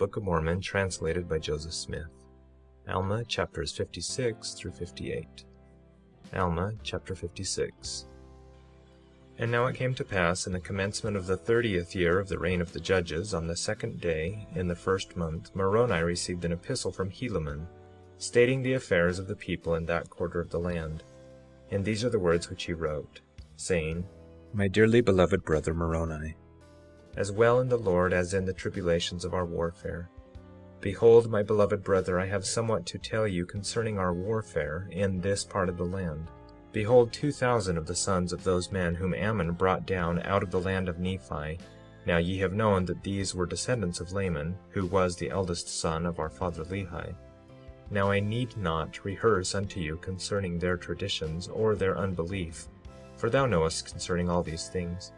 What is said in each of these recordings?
Book of Mormon, translated by Joseph Smith. Alma, chapters 56 through 58. Alma, chapter 56. And now it came to pass in the commencement of the 30th year of the reign of the judges, on the 2nd day in the 1st month, Moroni received an epistle from Helaman, stating the affairs of the people in that quarter of the land. And these are the words which he wrote, saying, My dearly beloved brother Moroni, as well in the Lord as in the tribulations of our warfare, behold, my beloved brother, I have somewhat to tell you concerning our warfare in this part of the land. Behold, 2,000 of the sons of those men whom Ammon brought down out of the land of Nephi. Now ye have known that these were descendants of Laman, who was the eldest son of our father Lehi. Now I need not rehearse unto you concerning their traditions or their unbelief, for thou knowest concerning all these things.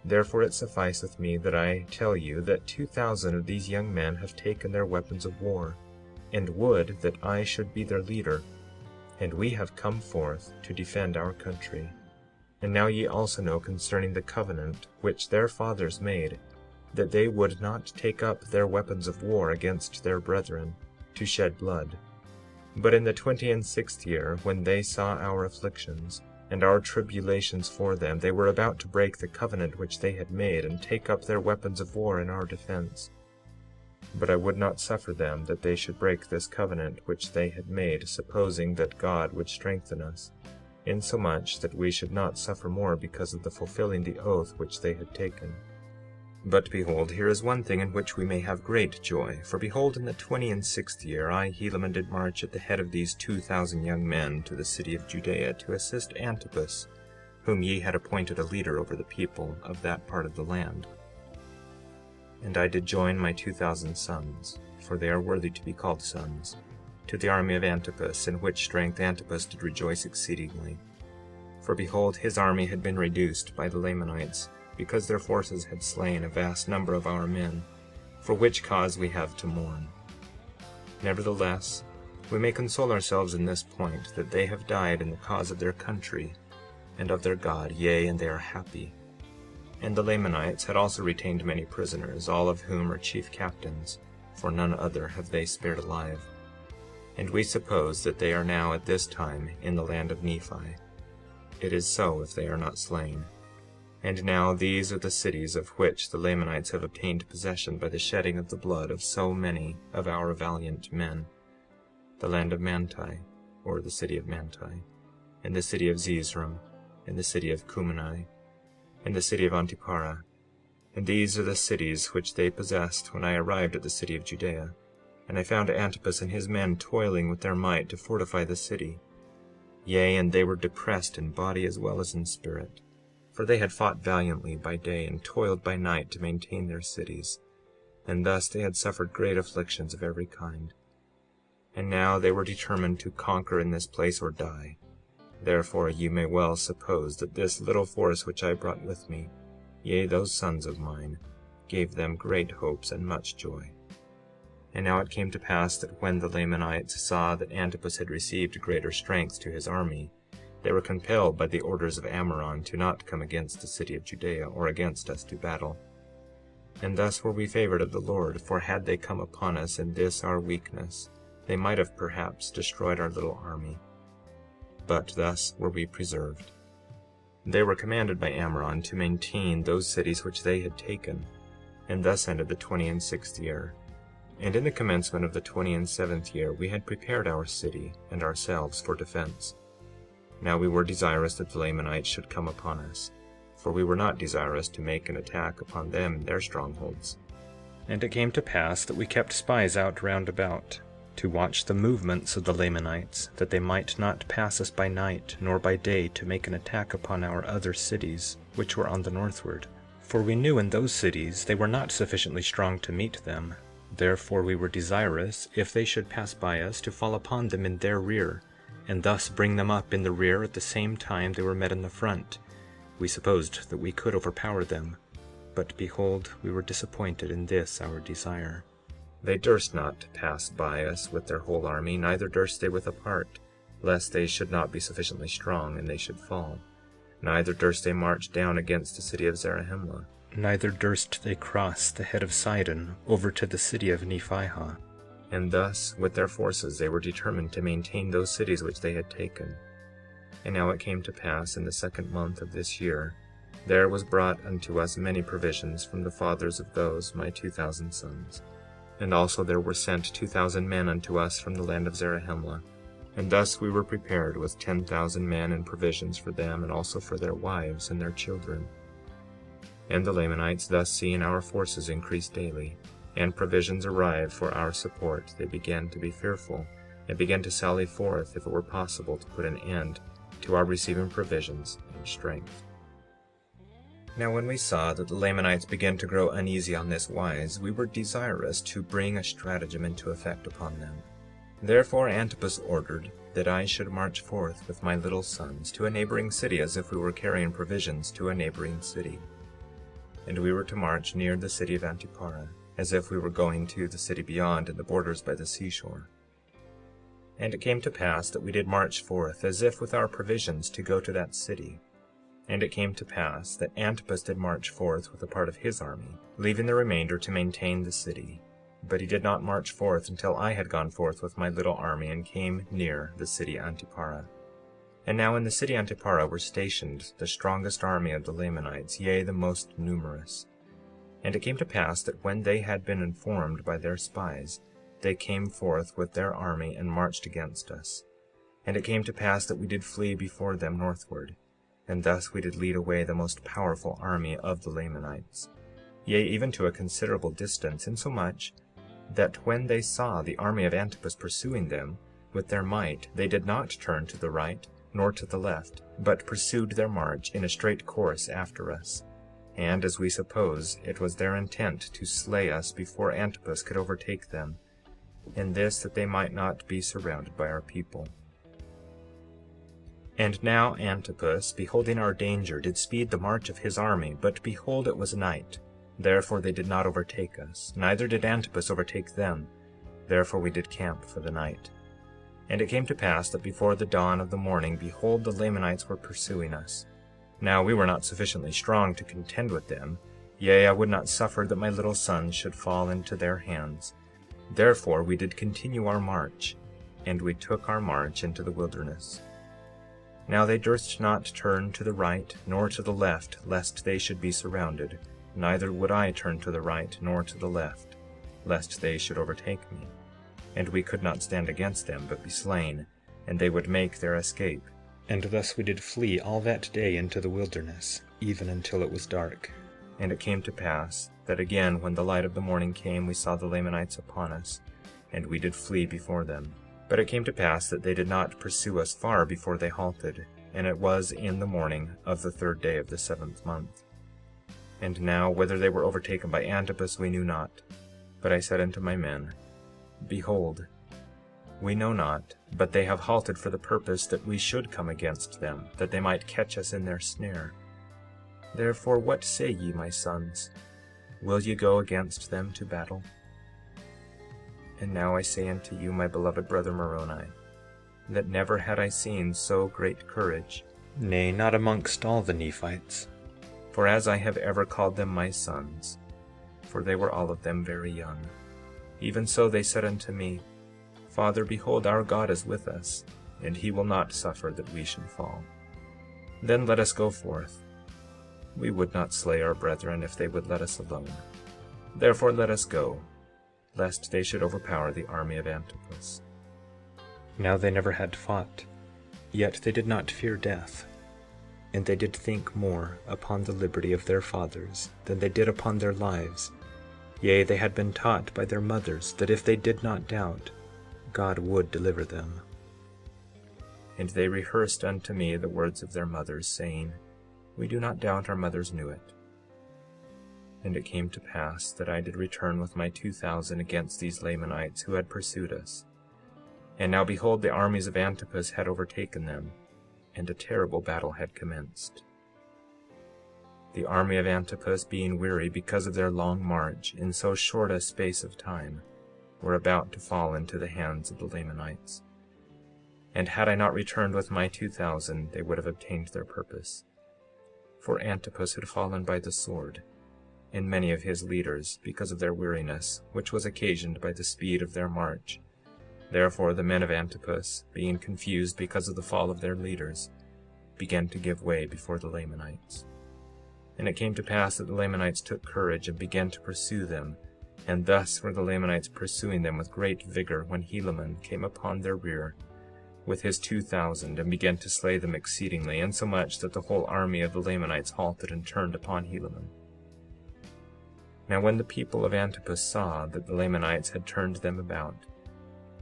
Therefore it sufficeth me that I tell you that 2,000 of these young men have taken their weapons of war, and would that I should be their leader. And we have come forth to defend our country. And now ye also know concerning the covenant which their fathers made, that they would not take up their weapons of war against their brethren, to shed blood. But in the 26th year, when they saw our afflictions and our tribulations for them, they were about to break the covenant which they had made, and take up their weapons of war in our defense. But I would not suffer them that they should break this covenant which they had made, supposing that God would strengthen us, insomuch that we should not suffer more because of the fulfilling the oath which they had taken. But behold, here is one thing in which we may have great joy. For behold, in the 26th year I, Helaman, did march at the head of these 2,000 young men to the city of Judea to assist Antipas, whom ye had appointed a leader over the people of that part of the land. And I did join my 2,000 sons, for they are worthy to be called sons, to the army of Antipas, in which strength Antipas did rejoice exceedingly. For behold, his army had been reduced by the Lamanites, because their forces had slain a vast number of our men, for which cause we have to mourn. Nevertheless, we may console ourselves in this point, that they have died in the cause of their country and of their God, yea, and they are happy. And the Lamanites had also retained many prisoners, all of whom are chief captains, for none other have they spared alive. And we suppose that they are now at this time in the land of Nephi. It is so if they are not slain. And now these are the cities of which the Lamanites have obtained possession by the shedding of the blood of so many of our valiant men: the land of Manti, or the city of Manti, and the city of Zeezrom, and the city of Cumeni, and the city of Antipara. And these are the cities which they possessed when I arrived at the city of Judea. And I found Antipas and his men toiling with their might to fortify the city. Yea, and they were depressed in body as well as in spirit, for they had fought valiantly by day and toiled by night to maintain their cities, and thus they had suffered great afflictions of every kind. And now they were determined to conquer in this place or die. Therefore ye may well suppose that this little force which I brought with me, yea, those sons of mine, gave them great hopes and much joy. And now it came to pass that when the Lamanites saw that Antipas had received greater strength to his army, they were compelled by the orders of Ammoron to not come against the city of Judea or against us to battle. And thus were we favored of the Lord, for had they come upon us in this our weakness, they might have perhaps destroyed our little army. But thus were we preserved. They were commanded by Ammoron to maintain those cities which they had taken, and thus ended the 26th year. And in the commencement of the 27th year we had prepared our city and ourselves for defense. Now we were desirous that the Lamanites should come upon us, for we were not desirous to make an attack upon them in their strongholds. And it came to pass that we kept spies out round about, to watch the movements of the Lamanites, that they might not pass us by night nor by day to make an attack upon our other cities which were on the northward. For we knew in those cities they were not sufficiently strong to meet them. Therefore we were desirous, if they should pass by us, to fall upon them in their rear, and thus bring them up in the rear at the same time they were met in the front. We supposed that we could overpower them, but behold, we were disappointed in this our desire. They durst not pass by us with their whole army, neither durst they with a part, lest they should not be sufficiently strong and they should fall. Neither durst they march down against the city of Zarahemla, neither durst they cross the head of Sidon over to the city of Nephihah. And thus with their forces they were determined to maintain those cities which they had taken. And now it came to pass in the 2nd month of this year, there was brought unto us many provisions from the fathers of those my 2,000 sons. And also there were sent 2,000 men unto us from the land of Zarahemla. And thus we were prepared with 10,000 men and provisions for them, and also for their wives and their children. And the Lamanites, thus seeing our forces increase daily, and provisions arrive for our support, they began to be fearful, and began to sally forth, if it were possible, to put an end to our receiving provisions and strength. Now when we saw that the Lamanites began to grow uneasy on this wise, we were desirous to bring a stratagem into effect upon them. Therefore Antipas ordered that I should march forth with my little sons to a neighboring city, as if we were carrying provisions to a neighboring city. And we were to march near the city of Antipara, as if we were going to the city beyond in the borders by the seashore. And it came to pass that we did march forth, as if with our provisions, to go to that city. And it came to pass that Antipas did march forth with a part of his army, leaving the remainder to maintain the city. But he did not march forth until I had gone forth with my little army and came near the city Antipara. And now in the city Antipara were stationed the strongest army of the Lamanites, yea, the most numerous. And it came to pass that when they had been informed by their spies, they came forth with their army and marched against us. And it came to pass that we did flee before them northward, and thus we did lead away the most powerful army of the Lamanites, yea, even to a considerable distance, insomuch that when they saw the army of Antipas pursuing them with their might, they did not turn to the right nor to the left, but pursued their march in a straight course after us. And as we suppose, it was their intent to slay us before Antipas could overtake them, in this that they might not be surrounded by our people. And now Antipas, beholding our danger, did speed the march of his army, but behold, it was night. Therefore they did not overtake us, neither did Antipas overtake them. Therefore we did camp for the night. And it came to pass that before the dawn of the morning, behold, the Lamanites were pursuing us. Now we were not sufficiently strong to contend with them, yea, I would not suffer that my little sons should fall into their hands. Therefore we did continue our march, and we took our march into the wilderness. Now they durst not turn to the right nor to the left, lest they should be surrounded, neither would I turn to the right nor to the left, lest they should overtake me. And we could not stand against them, but be slain, and they would make their escape. And thus we did flee all that day into the wilderness, even until it was dark. And it came to pass that again when the light of the morning came, we saw the Lamanites upon us, and we did flee before them. But it came to pass that they did not pursue us far before they halted, and it was in the morning of the 3rd day of the 7th month. And now whether they were overtaken by Antipas we knew not. But I said unto my men, Behold, we know not, but they have halted for the purpose that we should come against them, that they might catch us in their snare. Therefore what say ye, my sons? Will ye go against them to battle? And now I say unto you, my beloved brother Moroni, that never had I seen so great courage, nay, not amongst all the Nephites. For as I have ever called them my sons, for they were all of them very young, even so they said unto me, Father, behold, our God is with us, and he will not suffer that we should fall. Then let us go forth. We would not slay our brethren if they would let us alone. Therefore let us go, lest they should overpower the army of Antipas. Now they never had fought, yet they did not fear death, and they did think more upon the liberty of their fathers than they did upon their lives. Yea, they had been taught by their mothers that if they did not doubt, God would deliver them. And they rehearsed unto me the words of their mothers, saying, We do not doubt our mothers knew it. And it came to pass that I did return with my 2,000 against these Lamanites who had pursued us. And now behold, the armies of Antipas had overtaken them, and a terrible battle had commenced. The army of Antipas, being weary because of their long march in so short a space of time, were about to fall into the hands of the Lamanites. And had I not returned with my 2,000, they would have obtained their purpose. For Antipas had fallen by the sword, and many of his leaders, because of their weariness, which was occasioned by the speed of their march. Therefore the men of Antipas, being confused because of the fall of their leaders, began to give way before the Lamanites. And it came to pass that the Lamanites took courage and began to pursue them, and thus were the Lamanites pursuing them with great vigor when Helaman came upon their rear with his 2,000, and began to slay them exceedingly, insomuch that the whole army of the Lamanites halted and turned upon Helaman. Now when the people of Antipas saw that the Lamanites had turned them about,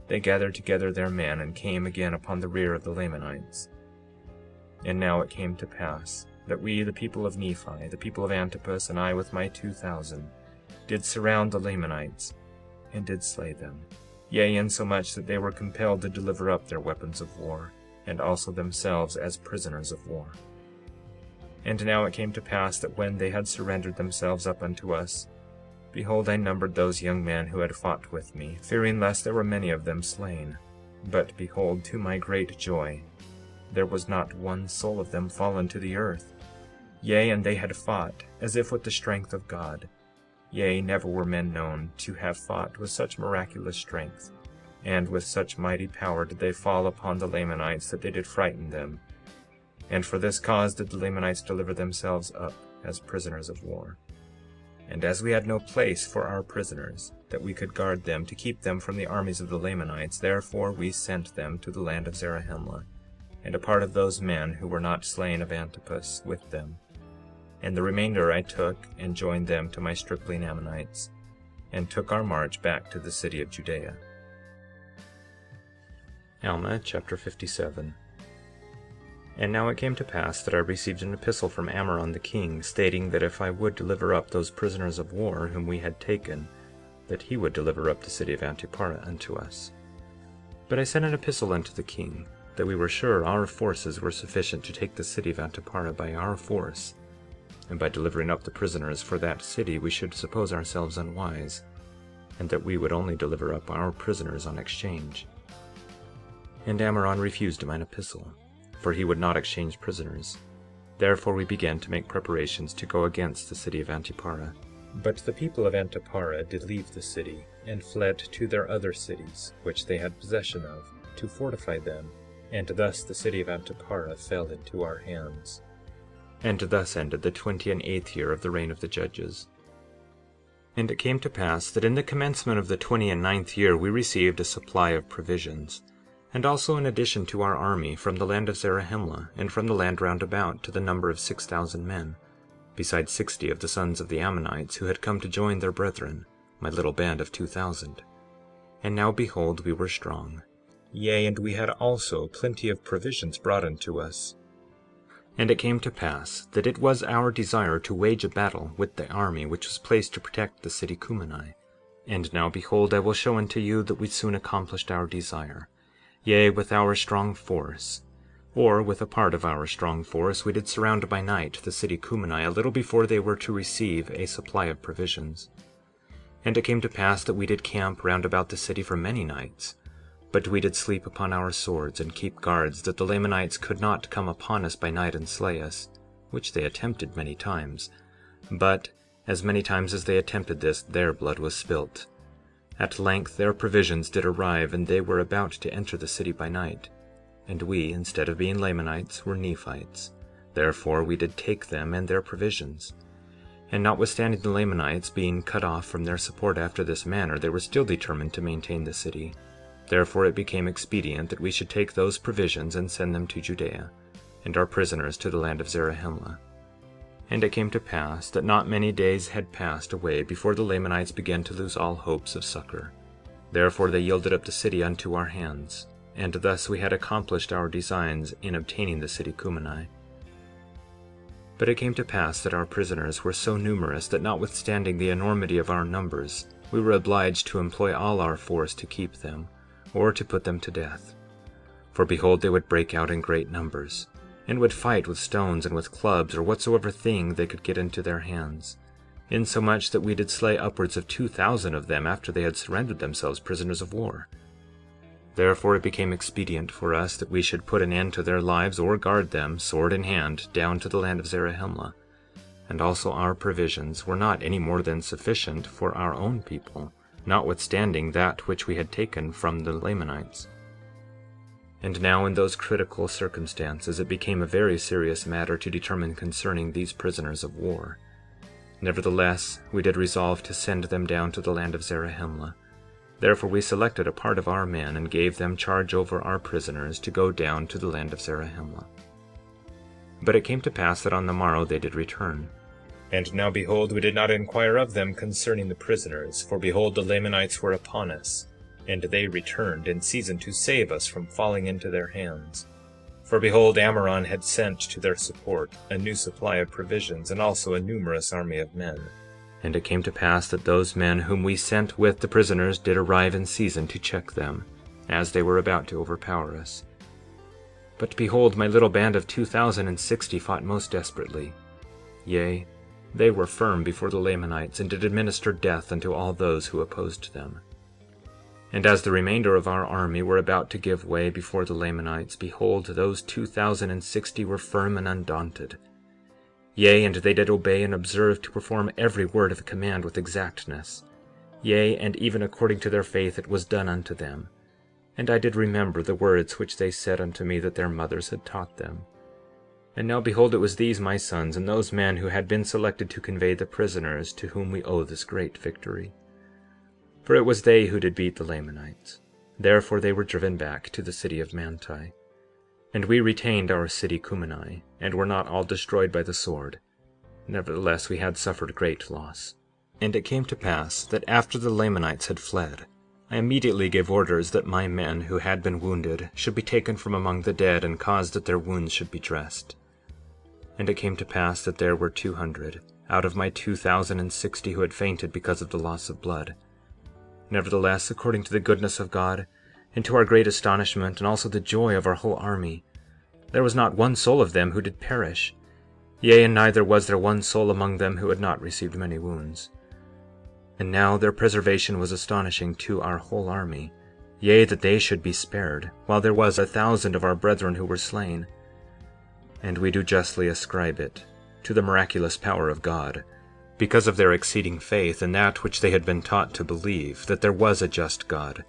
they gathered together their men and came again upon the rear of the Lamanites. And now it came to pass that we, the people of Nephi, the people of Antipas, and I with my 2,000, did surround the Lamanites, and did slay them, yea, insomuch that they were compelled to deliver up their weapons of war, and also themselves as prisoners of war. And now it came to pass that when they had surrendered themselves up unto us, behold, I numbered those young men who had fought with me, fearing lest there were many of them slain. But behold, to my great joy, there was not one soul of them fallen to the earth. Yea, and they had fought as if with the strength of God. Yea, never were men known to have fought with such miraculous strength, and with such mighty power did they fall upon the Lamanites that they did frighten them. And for this cause did the Lamanites deliver themselves up as prisoners of war. And as we had no place for our prisoners, that we could guard them to keep them from the armies of the Lamanites, therefore we sent them to the land of Zarahemla, and a part of those men who were not slain of Antipas with them. And the remainder I took and joined them to my stripling Ammonites, and took our march back to the city of Judea. Alma chapter 57. And now it came to pass that I received an epistle from Ammoron the king, stating that if I would deliver up those prisoners of war whom we had taken, that he would deliver up the city of Antiparah unto us. But I sent an epistle unto the king, that we were sure our forces were sufficient to take the city of Antiparah by our force, and by delivering up the prisoners for that city we should suppose ourselves unwise, and that we would only deliver up our prisoners on exchange. And Ammoron refused mine epistle, for he would not exchange prisoners. Therefore we began to make preparations to go against the city of Antiparah. But the people of Antiparah did leave the city, and fled to their other cities, which they had possession of, to fortify them, and thus the city of Antiparah fell into our hands. And thus ended the 28th year of the reign of the judges. And it came to pass that in the commencement of the 29th year we received a supply of provisions, and also an addition to our army from the land of Zarahemla, and from the land round about, to the number of 6,000 men, besides 60 of the sons of the Ammonites who had come to join their brethren, my little band of 2,000. And now behold, we were strong. Yea, and we had also plenty of provisions brought unto us. And it came to pass that it was our desire to wage a battle with the army which was placed to protect the city Cumeni. And now behold, I will show unto you that we soon accomplished our desire. Yea, with our strong force, or with a part of our strong force, we did surround by night the city Cumeni a little before they were to receive a supply of provisions. And it came to pass that we did camp round about the city for many nights, but we did sleep upon our swords, and keep guards, that the Lamanites could not come upon us by night and slay us, which they attempted many times. But as many times as they attempted this, their blood was spilt. At length their provisions did arrive, and they were about to enter the city by night. And we, instead of being Lamanites, were Nephites. Therefore we did take them and their provisions. And notwithstanding the Lamanites being cut off from their support after this manner, they were still determined to maintain the city. Therefore it became expedient that we should take those provisions and send them to Judea, and our prisoners to the land of Zarahemla. And it came to pass that not many days had passed away before the Lamanites began to lose all hopes of succor. Therefore they yielded up the city unto our hands, and thus we had accomplished our designs in obtaining the city Cumeni. But it came to pass that our prisoners were so numerous that notwithstanding the enormity of our numbers, we were obliged to employ all our force to keep them, or to put them to death. For behold, they would break out in great numbers, and would fight with stones and with clubs, or whatsoever thing they could get into their hands, insomuch that we did slay upwards of 2,000 of them after they had surrendered themselves prisoners of war. Therefore it became expedient for us that we should put an end to their lives, or guard them, sword in hand, down to the land of Zarahemla. and also our provisions were not any more than sufficient for our own people, notwithstanding that which we had taken from the Lamanites. And now in those critical circumstances it became a very serious matter to determine concerning these prisoners of war. Nevertheless, we did resolve to send them down to the land of Zarahemla. Therefore we selected a part of our men and gave them charge over our prisoners to go down to the land of Zarahemla. But it came to pass that on the morrow they did return. And now behold, we did not inquire of them concerning the prisoners, for behold, the Lamanites were upon us, and they returned in season to save us from falling into their hands. For behold, Ammoron had sent to their support a new supply of provisions, and also a numerous army of men. And it came to pass that those men whom we sent with the prisoners did arrive in season to check them, as they were about to overpower us. But behold, my little band of 2,060 fought most desperately. Yea, they were firm before the Lamanites, and did administer death unto all those who opposed them. And as the remainder of our army were about to give way before the Lamanites, behold, those 2,060 were firm and undaunted. Yea, and they did obey and observe to perform every word of the command with exactness. Yea, and even according to their faith it was done unto them. And I did remember the words which they said unto me that their mothers had taught them. And now behold, it was these my sons, and those men who had been selected to convey the prisoners, to whom we owe this great victory. For it was they who did beat the Lamanites. Therefore they were driven back to the city of Manti. And we retained our city Cumeni, and were not all destroyed by the sword. Nevertheless we had suffered great loss. And it came to pass that after the Lamanites had fled, I immediately gave orders that my men who had been wounded should be taken from among the dead, and caused that their wounds should be dressed. And it came to pass that there were 200 out of my 2,060 who had fainted because of the loss of blood. Nevertheless, according to the goodness of God, and to our great astonishment, and also the joy of our whole army, there was not one soul of them who did perish. Yea, and neither was there one soul among them who had not received many wounds. And now their preservation was astonishing to our whole army, yea, that they should be spared, while there was 1,000 of our brethren who were slain. And we do justly ascribe it to the miraculous power of God, because of their exceeding faith in that which they had been taught to believe, that there was a just God,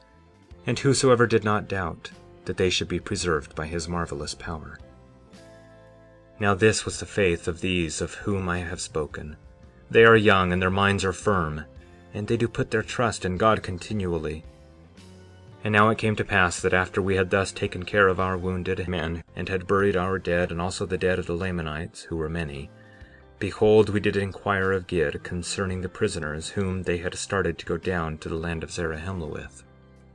and whosoever did not doubt, that they should be preserved by his marvelous power. Now this was the faith of these of whom I have spoken. They are young, and their minds are firm, and they do put their trust in God continually. And now it came to pass that after we had thus taken care of our wounded men, and had buried our dead, and also the dead of the Lamanites, who were many, behold, we did inquire of Gid concerning the prisoners whom they had started to go down to the land of Zarahemla with.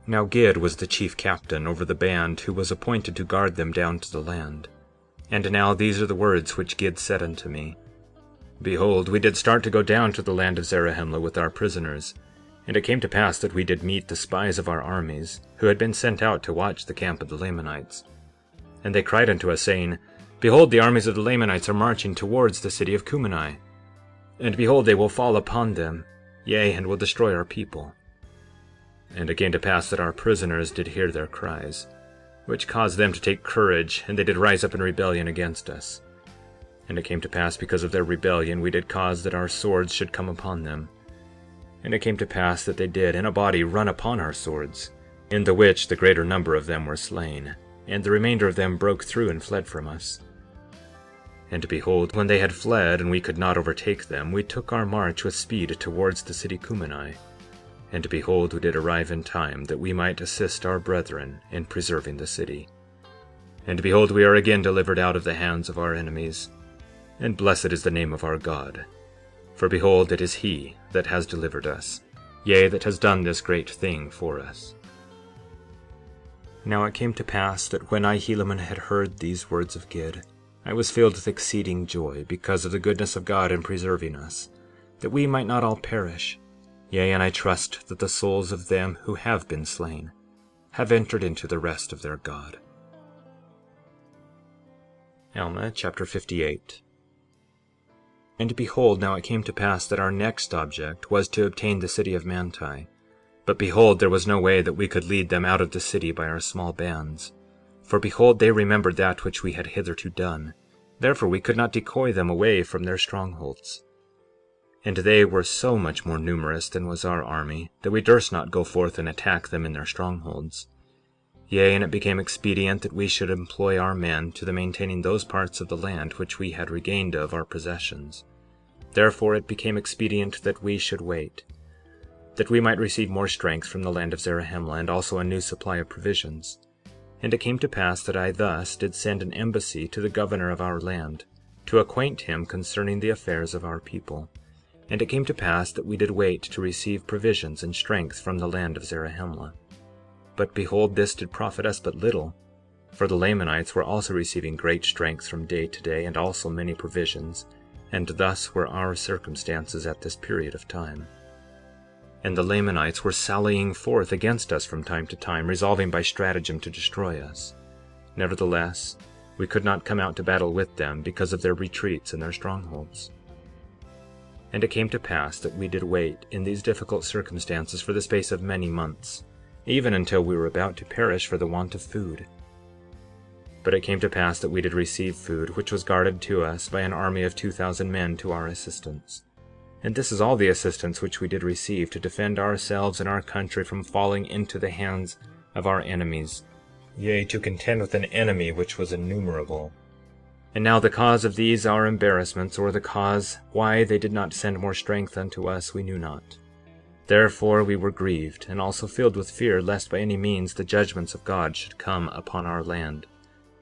Now Gid was the chief captain over the band who was appointed to guard them down to the land. And now these are the words which Gid said unto me. Behold, we did start to go down to the land of Zarahemla with our prisoners. And it came to pass that we did meet the spies of our armies, who had been sent out to watch the camp of the Lamanites. And they cried unto us, saying, Behold, the armies of the Lamanites are marching towards the city of Cumeni. And behold, they will fall upon them, yea, and will destroy our people. And it came to pass that our prisoners did hear their cries, which caused them to take courage, and they did rise up in rebellion against us. And it came to pass, because of their rebellion, we did cause that our swords should come upon them. And it came to pass that they did in a body run upon our swords, in the which the greater number of them were slain, and the remainder of them broke through and fled from us. And behold, when they had fled, and we could not overtake them, we took our march with speed towards the city Cumeni. And behold, we did arrive in time that we might assist our brethren in preserving the city. And behold, we are again delivered out of the hands of our enemies. And blessed is the name of our God. For behold, it is he that has delivered us, yea, that has done this great thing for us. Now it came to pass that when I, Helaman, had heard these words of Gid, I was filled with exceeding joy because of the goodness of God in preserving us, that we might not all perish. Yea, and I trust that the souls of them who have been slain have entered into the rest of their God. Alma chapter 58. And behold, now it came to pass that our next object was to obtain the city of Manti. But behold, there was no way that we could lead them out of the city by our small bands. For behold, they remembered that which we had hitherto done, Therefore we could not decoy them away from their strongholds. And they were so much more numerous than was our army that we durst not go forth and attack them in their strongholds. Yea, and it became expedient that we should employ our men to the maintaining those parts of the land which we had regained of our possessions. Therefore it became expedient that we should wait, that we might receive more strength from the land of Zarahemla, and also a new supply of provisions. And it came to pass that I thus did send an embassy to the governor of our land, to acquaint him concerning the affairs of our people. And it came to pass that we did wait to receive provisions and strength from the land of Zarahemla. But behold, this did profit us but little, for the Lamanites were also receiving great strength from day to day, and also many provisions, and thus were our circumstances at this period of time. And the Lamanites were sallying forth against us from time to time, resolving by stratagem to destroy us. Nevertheless, we could not come out to battle with them because of their retreats and their strongholds. And it came to pass that we did wait in these difficult circumstances for the space of many months, even until we were about to perish for the want of food. But it came to pass that we did receive food, which was guarded to us by an army of 2,000 men to our assistance. And this is all the assistance which we did receive to defend ourselves and our country from falling into the hands of our enemies, yea, to contend with an enemy which was innumerable. And now the cause of these our embarrassments, or the cause why they did not send more strength unto us, we knew not. Therefore we were grieved, and also filled with fear, lest by any means the judgments of God should come upon our land,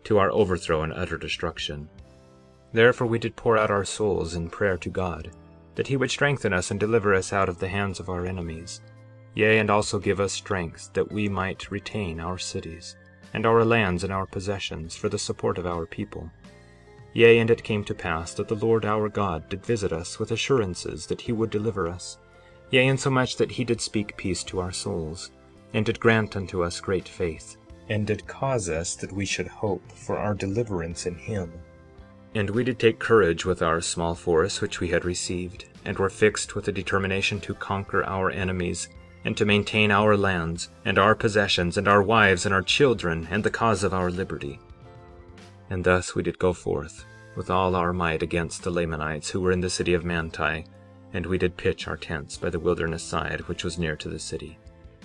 to our overthrow and utter destruction. Therefore we did pour out our souls in prayer to God, that he would strengthen us and deliver us out of the hands of our enemies, yea, and also give us strength that we might retain our cities, and our lands and our possessions, for the support of our people. Yea, and it came to pass that the Lord our God did visit us with assurances that he would deliver us, yea, insomuch that he did speak peace to our souls, and did grant unto us great faith, and did cause us that we should hope for our deliverance in him. And we did take courage with our small force which we had received, and were fixed with a determination to conquer our enemies, and to maintain our lands, and our possessions, and our wives, and our children, and the cause of our liberty. And thus we did go forth with all our might against the Lamanites who were in the city of Manti, and we did pitch our tents by the wilderness side which was near to the city.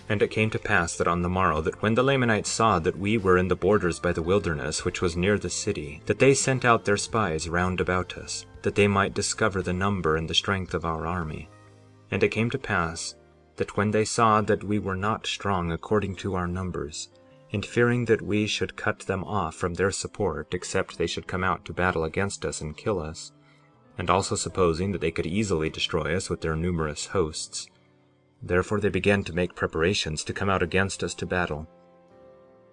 And it came to pass that on the morrow, that when the Lamanites saw that we were in the borders by the wilderness which was near the city, that they sent out their spies round about us, that they might discover the number and the strength of our army. And it came to pass that when they saw that we were not strong according to our numbers, and fearing that we should cut them off from their support, except they should come out to battle against us and kill us, and also supposing that they could easily destroy us with their numerous hosts, therefore they began to make preparations to come out against us to battle.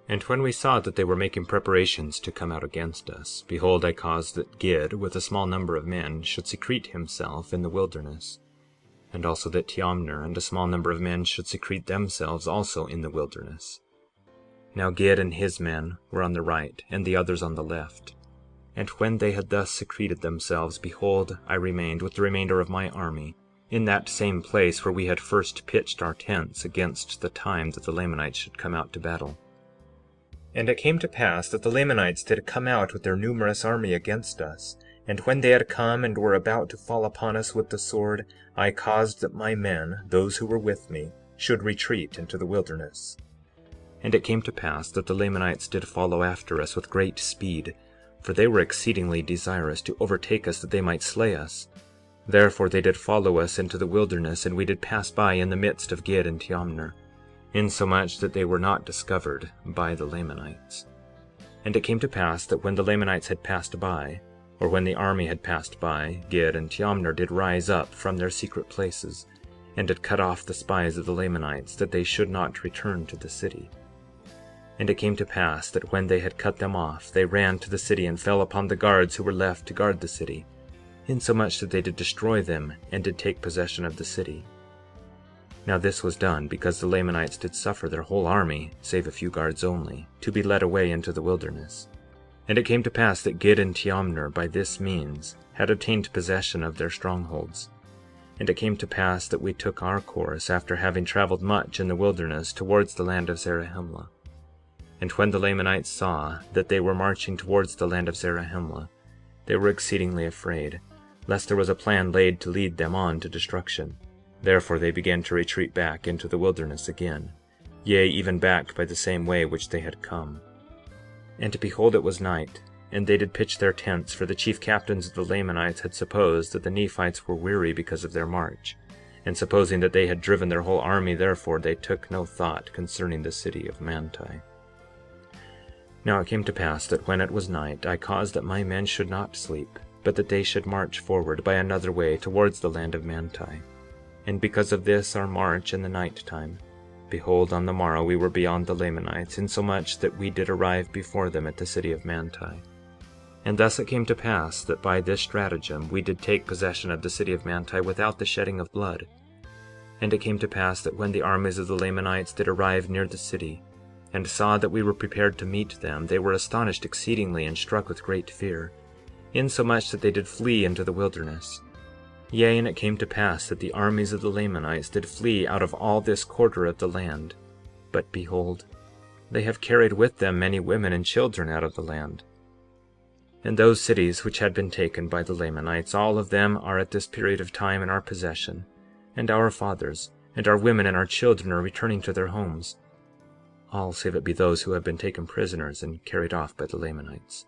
And when we saw that they were making preparations to come out against us, behold, I caused that Gid, with a small number of men, should secrete himself in the wilderness, and also that Teomner and a small number of men should secrete themselves also in the wilderness. Now Gid and his men were on the right, and the others on the left. And when they had thus secreted themselves, behold, I remained with the remainder of my army in that same place where we had first pitched our tents against the time that the Lamanites should come out to battle. And it came to pass that the Lamanites did come out with their numerous army against us, and when they had come and were about to fall upon us with the sword, I caused that my men, those who were with me, should retreat into the wilderness. And it came to pass that the Lamanites did follow after us with great speed, for they were exceedingly desirous to overtake us that they might slay us. Therefore they did follow us into the wilderness, and we did pass by in the midst of Gid and Teomner, insomuch that they were not discovered by the Lamanites. And it came to pass that when the Lamanites had passed by, or when the army had passed by, Gid and Teomner did rise up from their secret places, and did cut off the spies of the Lamanites, that they should not return to the city. And it came to pass that when they had cut them off, they ran to the city and fell upon the guards who were left to guard the city, insomuch that they did destroy them and did take possession of the city. Now this was done because the Lamanites did suffer their whole army, save a few guards only, to be led away into the wilderness. And it came to pass that Gid and Teomner by this means had obtained possession of their strongholds. And it came to pass that we took our course, after having traveled much in the wilderness, towards the land of Zarahemla. And when the Lamanites saw that they were marching towards the land of Zarahemla, they were exceedingly afraid, lest there was a plan laid to lead them on to destruction. Therefore they began to retreat back into the wilderness again, yea, even back by the same way which they had come. And behold, it was night, and they did pitch their tents, for the chief captains of the Lamanites had supposed that the Nephites were weary because of their march, and supposing that they had driven their whole army, therefore they took no thought concerning the city of Manti. Now it came to pass that when it was night, I caused that my men should not sleep, but that they should march forward by another way towards the land of Manti. And because of this our march in the night time, behold, on the morrow we were beyond the Lamanites, insomuch that we did arrive before them at the city of Manti. And thus it came to pass that by this stratagem we did take possession of the city of Manti without the shedding of blood. And it came to pass that when the armies of the Lamanites did arrive near the city, and saw that we were prepared to meet them, they were astonished exceedingly and struck with great fear, insomuch that they did flee into the wilderness. Yea, and it came to pass that the armies of the Lamanites did flee out of all this quarter of the land. But behold, they have carried with them many women and children out of the land. And those cities which had been taken by the Lamanites, all of them are at this period of time in our possession, and our fathers, and our women, and our children are returning to their homes, all save it be those who have been taken prisoners and carried off by the Lamanites.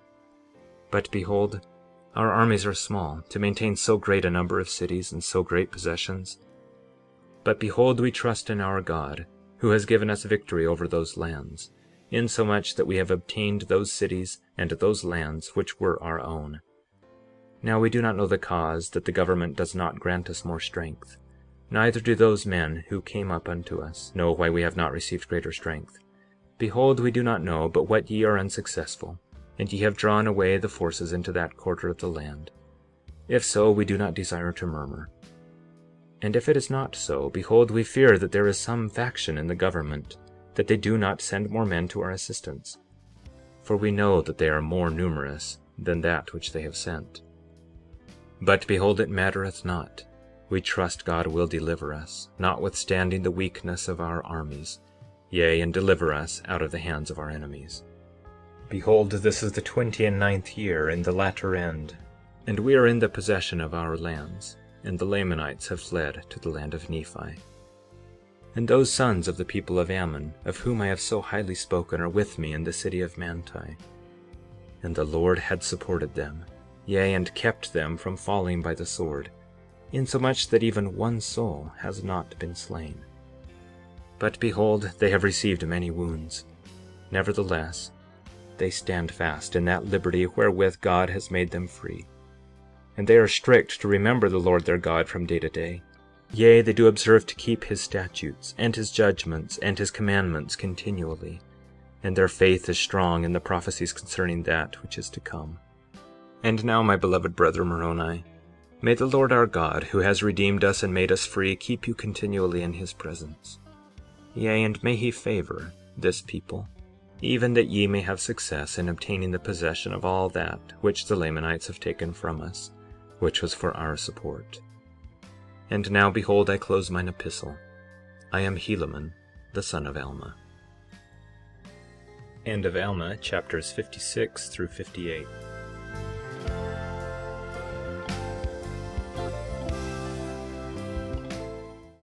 But behold, our armies are small to maintain so great a number of cities and so great possessions. But behold, we trust in our God, who has given us victory over those lands, insomuch that we have obtained those cities and those lands which were our own. Now we do not know the cause that the government does not grant us more strength, neither do those men who came up unto us know why we have not received greater strength. Behold, we do not know but what ye are unsuccessful, and ye have drawn away the forces into that quarter of the land. If so, we do not desire to murmur. And if it is not so, behold, we fear that there is some faction in the government, that they do not send more men to our assistance. For we know that they are more numerous than that which they have sent. But behold, it mattereth not. We trust God will deliver us, notwithstanding the weakness of our armies, yea, and deliver us out of the hands of our enemies. Behold, this is the 29th year, in the latter end, and we are in the possession of our lands, and the Lamanites have fled to the land of Nephi. And those sons of the people of Ammon, of whom I have so highly spoken, are with me in the city of Manti. And the Lord had supported them, yea, and kept them from falling by the sword, insomuch that even one soul has not been slain. But behold, they have received many wounds. Nevertheless, they stand fast in that liberty wherewith God has made them free. And they are strict to remember the Lord their God from day to day. Yea, they do observe to keep his statutes, and his judgments, and his commandments continually. And their faith is strong in the prophecies concerning that which is to come. And now, my beloved brother Moroni, may the Lord our God, who has redeemed us and made us free, keep you continually in his presence. Yea, and may he favor this people, even that ye may have success in obtaining the possession of all that which the Lamanites have taken from us, which was for our support. And now, behold, I close mine epistle. I am Helaman, the son of Alma. End of Alma, chapters 56 through 58.